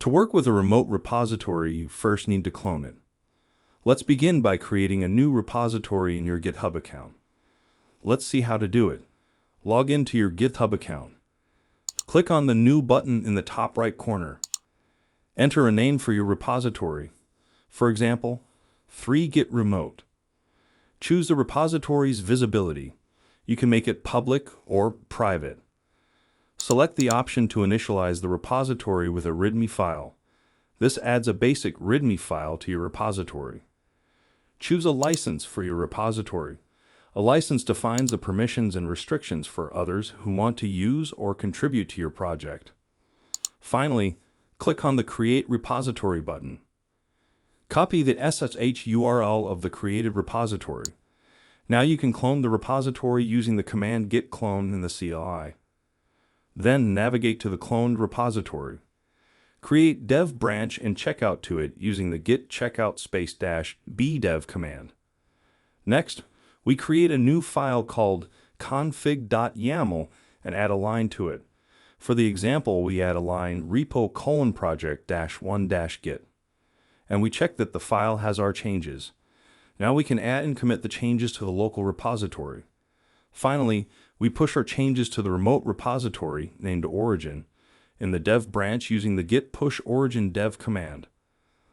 To work with a remote repository, you first need to clone it. Let's begin by creating a new repository in your GitHub account. Let's see how to do it. Log into your GitHub account. Click on the New button in the top right corner. Enter a name for your repository. For example, 3git remote. Choose the repository's visibility. You can make it public or private. Select the option to initialize the repository with a README file. This adds a basic README file to your repository. Choose a license for your repository. A license defines the permissions and restrictions for others who want to use or contribute to your project. Finally, click on the Create Repository button. Copy the SSH URL of the created repository. Now you can clone the repository using the command git clone in the CLI. Then navigate to the cloned repository. Create dev branch and checkout to it using the git checkout -bdev command. Next, we create a new file called config.yaml and add a line to it. For the example, we add a line repo:/project-1-git. And we check that the file has our changes. Now we can add and commit the changes to the local repository. Finally, we push our changes to the remote repository, named origin, in the dev branch using the git push origin dev command.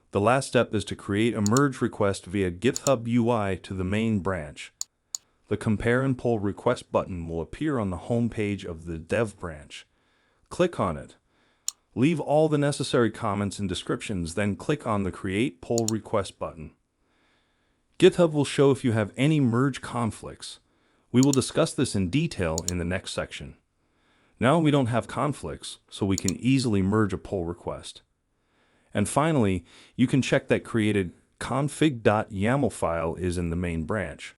The last step is to create a merge request via GitHub UI to the main branch. The compare and pull request button will appear on the home page of the dev branch. Click on it. Leave all the necessary comments and descriptions, then click on the Create Pull Request button. GitHub will show if you have any merge conflicts. We will discuss this in detail in the next section. Now we don't have conflicts, so we can easily merge a pull request. And finally, you can check that created config.yaml file is in the main branch.